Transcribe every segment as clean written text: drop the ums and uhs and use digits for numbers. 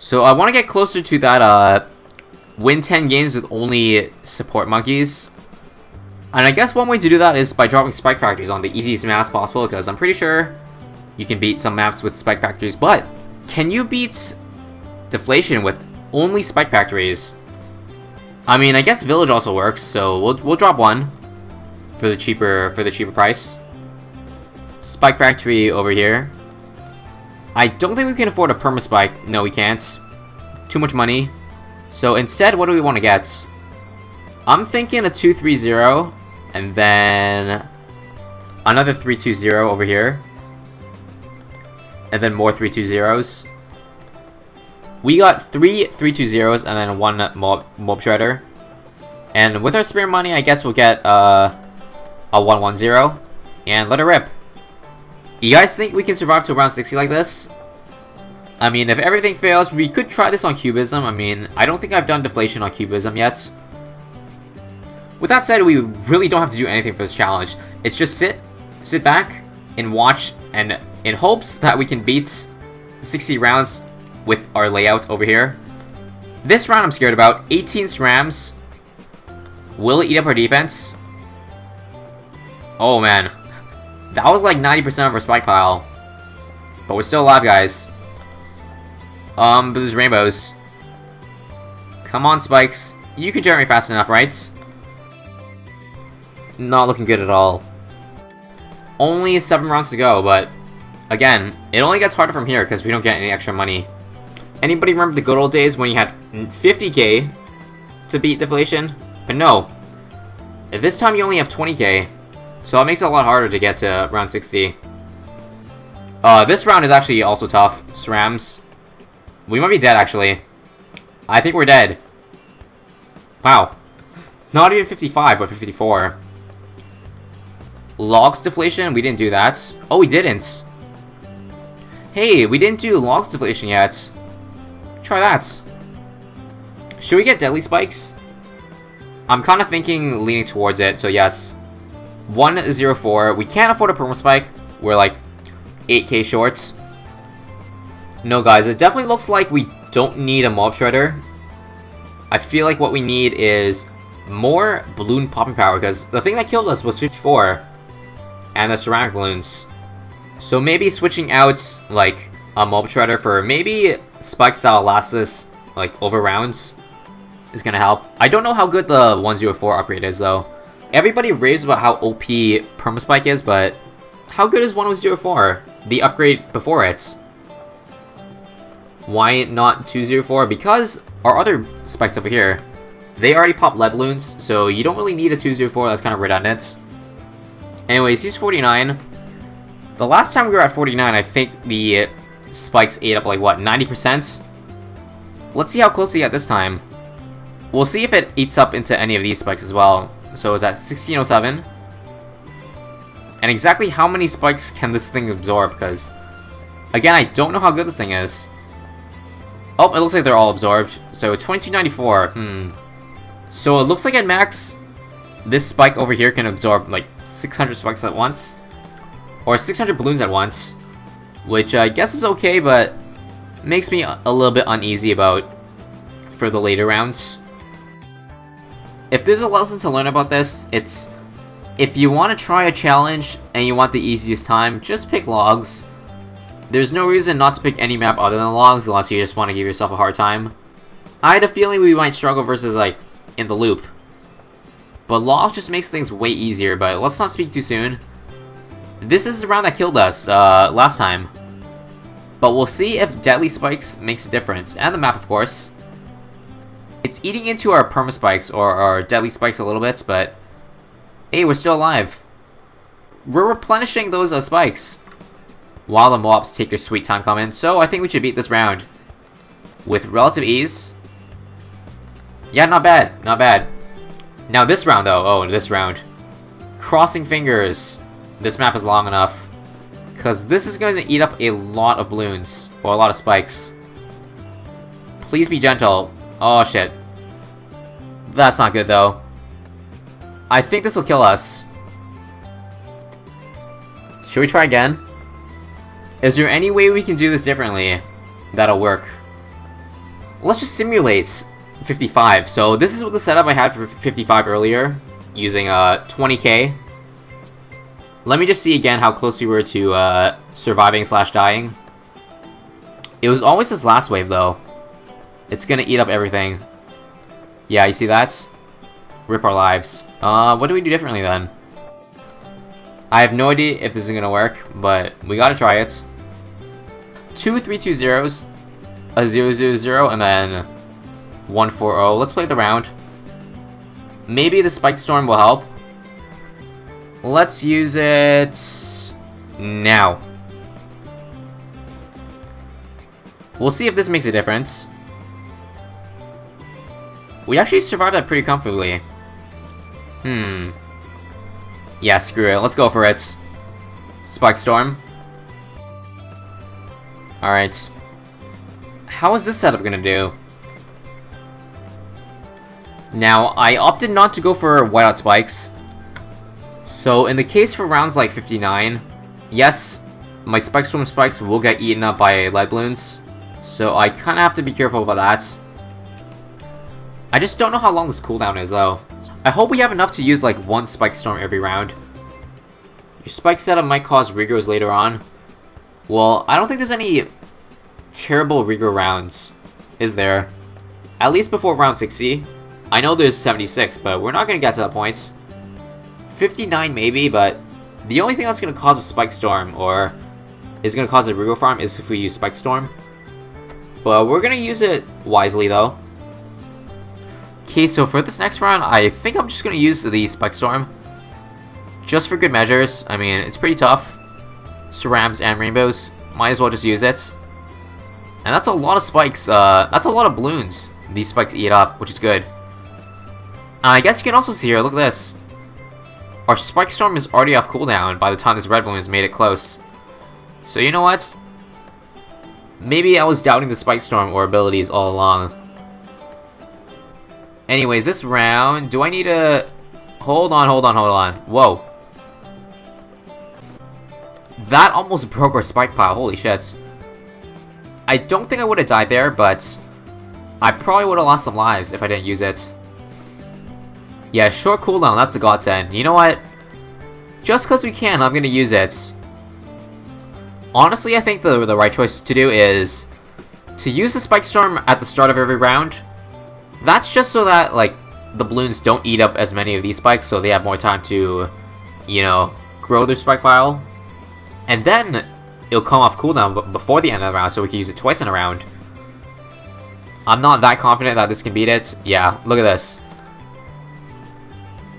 So I want to get closer to that, win 10 games with only support monkeys. And I guess one way to do that is by dropping spike factories on the easiest maps possible, because I'm pretty sure you can beat some maps with spike factories. But can you beat Deflation with only spike factories? I mean, I guess Village also works, so we'll drop one for the cheaper price. Spike factory over here. I don't think we can afford a perma spike. No, we can't. Too much money. So instead, what do we want to get? I'm thinking a 230, and then another 320 over here, and then more 320s. We got 3 320s and then one mob shredder. And with our spare money, I guess we'll get a 110 and let it rip. You guys think we can survive to round 60 like this? I mean, if everything fails, we could try this on Cubism. I mean, I don't think I've done Deflation on Cubism yet. With that said, we really don't have to do anything for this challenge. It's just sit back and watch, and in hopes that we can beat 60 rounds with our layout over here. This round I'm scared about. 18 SRAMs. Will it eat up our defense? Oh man. That was like 90% of our spike pile. But we're still alive, guys. But there's rainbows. Come on, spikes. You can generate fast enough, right? Not looking good at all. Only 7 rounds to go, but again, it only gets harder from here because we don't get any extra money. Anybody remember the good old days when you had 50k to beat Deflation? But no. At this time you only have 20k. So it makes it a lot harder to get to round 60. This round is actually also tough. SRAMs. We might be dead, actually. I think we're dead. Wow. Not even 55, but 54. Logs Deflation? We didn't do that. Oh, we didn't. Hey, we didn't do Logs Deflation yet. Try that. Should we get Deadly Spikes? I'm kind of thinking leaning towards it, so yes. 104. We can't afford a perma spike. We're like 8k short. No, guys, it definitely looks like we don't need a mob shredder. I feel like what we need is more balloon popping power, because the thing that killed us was 54 and the ceramic balloons. So maybe switching out like a mob shredder for maybe spikes that'll last us like over rounds is gonna help. I don't know how good the 104 upgrade is though. Everybody raves about how OP permaspike is, but how good is 104? The upgrade before it. Why not 204? Because our other spikes over here, they already pop lead balloons, so you don't really need a 204. That's kind of redundant. Anyways, he's 49. The last time we were at 49, I think the spikes ate up like what, 90%? Let's see how close we get this time. We'll see if it eats up into any of these spikes as well. So it's at 1607. And exactly how many spikes can this thing absorb? Because, again, I don't know how good this thing is. Oh, it looks like they're all absorbed. So 2294. So it looks like at max, this spike over here can absorb like 600 spikes at once. Or 600 balloons at once. Which I guess is okay, but makes me a little bit uneasy about for the later rounds. If there's a lesson to learn about this, it's if you want to try a challenge and you want the easiest time, just pick logs. There's no reason not to pick any map other than logs unless you just want to give yourself a hard time. I had a feeling we might struggle versus like in the loop. But logs just makes things way easier, but let's not speak too soon. This is the round that killed us last time. But we'll see if Deadly Spikes makes a difference, and the map of course. It's eating into our perma spikes or our deadly spikes a little bit, but hey, we're still alive. We're replenishing those spikes while the mobs take their sweet time coming, so I think we should beat this round with relative ease. Yeah, not bad, not bad. Now this round though, oh, this round. Crossing fingers. This map is long enough, because this is going to eat up a lot of balloons, or a lot of spikes. Please be gentle. Oh shit. That's not good though. I think this will kill us. Should we try again? Is there any way we can do this differently that'll work? let's just simulate 55. So this is what the setup I had for 55 earlier, using 20k. Let me just see again how close we were to surviving / dying. It was always this last wave though. It's gonna eat up everything. Yeah, you see that? Rip our lives. What do we do differently then? I have no idea if this is gonna work, but we gotta try it. 2 3-2-0s, a 0-0-0, and then 1-4-0. Let's play the round. Maybe the Spike Storm will help. Let's use it now. We'll see if this makes a difference. We actually survived that pretty comfortably. Yeah, screw it. Let's go for it. Spike Storm. Alright. How is this setup gonna do? Now, I opted not to go for whiteout spikes. So, in the case for rounds like 59, yes, my Spike Storm spikes will get eaten up by lead balloons. So, I kinda have to be careful about that. I just don't know how long this cooldown is, though. I hope we have enough to use, like, one Spike Storm every round. Your spike setup might cause regrows later on. Well, I don't think there's any terrible regrow rounds, is there? At least before round 60. I know there's 76, but we're not gonna get to that point. 59 maybe, but the only thing that's gonna cause a Spike Storm, or is gonna cause a regrow farm, is if we use Spike Storm. But we're gonna use it wisely, though. Okay, so for this next round, I think I'm just gonna use the Spike Storm. Just for good measures. I mean, it's pretty tough. Cerams and rainbows. Might as well just use it. And that's a lot of spikes. That's a lot of balloons these spikes eat up, which is good. I guess you can also see here, look at this. Our Spike Storm is already off cooldown by the time this red balloon has made it close. So you know what? Maybe I was doubting the Spike Storm or abilities all along. Anyways, this round, do I need to... Hold on. Whoa. That almost broke our spike pile, holy shit. I don't think I would have died there, but I probably would have lost some lives if I didn't use it. Yeah, short cooldown, that's the godsend. You know what? Just because we can, I'm going to use it. Honestly, I think the right choice to do is to use the Spike Storm at the start of every round. That's just so that, like, the balloons don't eat up as many of these spikes, so they have more time to, you know, grow their spike pile. And then it'll come off cooldown before the end of the round, so we can use it twice in a round. I'm not that confident that this can beat it. Yeah, look at this.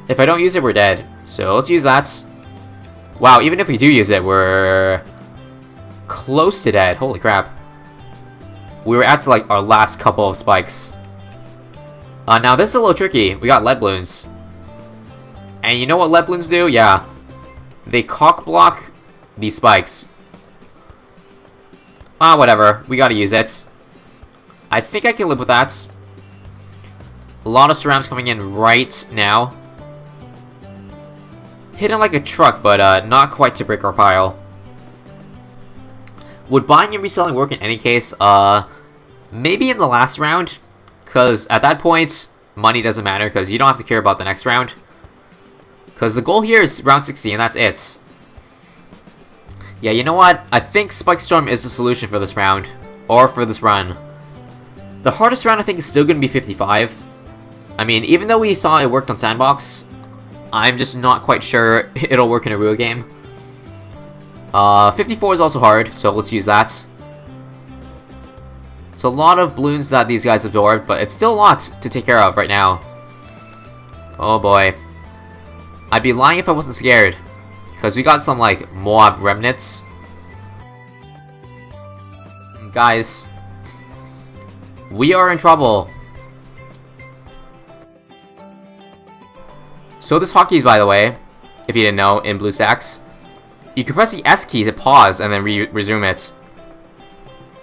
If I don't use it, we're dead. So let's use that. Wow, even if we do use it, we're close to dead. Holy crap. We were at, like, our last couple of spikes. Now this is a little tricky. We got lead balloons. And you know what lead balloons do? Yeah. They cock block these spikes. Whatever. We gotta use it. I think I can live with that. A lot of cerams coming in right now. Hitting like a truck, but not quite to break our pile. Would buying and reselling work in any case? Maybe in the last round. Because at that point, money doesn't matter because you don't have to care about the next round. Because the goal here is round 60 and that's it. Yeah, you know what? I think Spike Storm is the solution for this round. Or for this run. The hardest round I think is still going to be 55. I mean, even though we saw it worked on Sandbox, I'm just not quite sure it'll work in a real game. 54 is also hard, so let's use that. It's a lot of balloons that these guys absorbed, but it's still a lot to take care of right now. Oh boy. I'd be lying if I wasn't scared. Because we got some, like, Moab remnants. Guys. We are in trouble. So this hotkeys, by the way, if you didn't know, in BlueStacks, you can press the S key to pause and then resume it.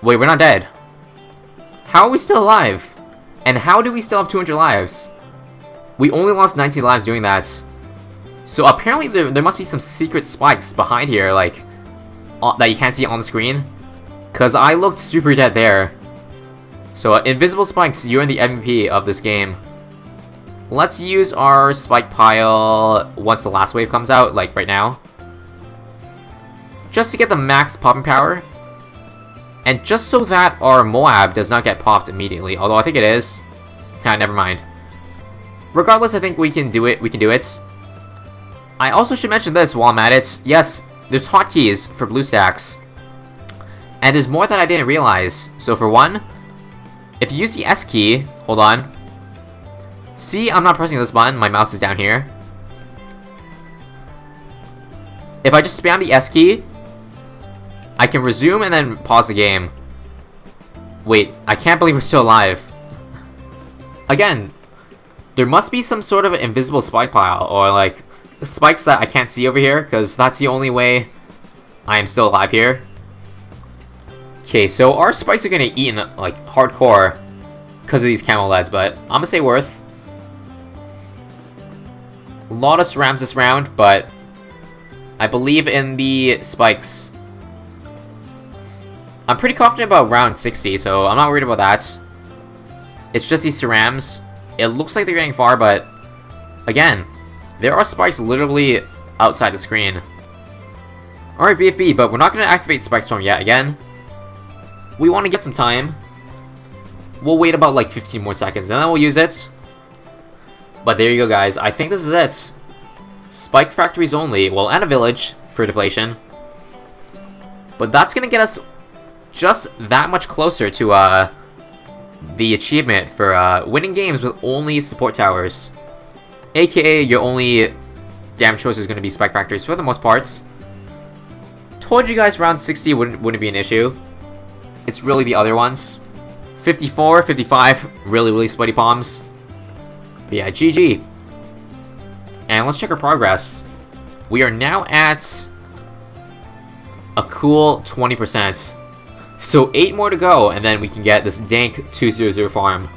Wait, we're not dead. How are we still alive? And how do we still have 200 lives? We only lost 19 lives doing that. So apparently there must be some secret spikes behind here, like, that you can't see on the screen. Because I looked super dead there. So, invisible spikes, you're in the MVP of this game. Let's use our spike pile once the last wave comes out, like right now. Just to get the max popping power. And just so that our Moab does not get popped immediately, although I think it is. Never mind. Regardless, I think we can do it. I also should mention this while I'm at it. Yes, there's hotkeys for BlueStacks. And there's more that I didn't realize. So for one, if you use the S key, hold on. See, I'm not pressing this button, my mouse is down here. If I just spam the S key, I can resume and then pause the game. Wait, I can't believe we're still alive. Again, there must be some sort of invisible spike pile, or like, spikes that I can't see over here, because that's the only way I am still alive here. Okay, so our spikes are gonna eat in, like, hardcore because of these camel leads, but I'm gonna say worth. A lot of cerams this round, but I believe in the spikes. I'm pretty confident about round 60, so I'm not worried about that. It's just these cerams. It looks like they're getting far, but again, there are spikes literally outside the screen. Alright, BFB, but we're not going to activate Spike Storm yet. Again, we want to get some time. We'll wait about like 15 more seconds, and then we'll use it. But there you go, guys. I think this is it. Spike factories only. Well, and a village for deflation. But that's going to get us just that much closer to the achievement for winning games with only support towers. AKA, your only damn choice is going to be spike factories for the most parts. Told you guys round 60 wouldn't be an issue. It's really the other ones. 54, 55, really sweaty palms. But yeah, GG. And let's check our progress. We are now at a cool 20%. So 8 more to go, and then we can get this dank 200 farm.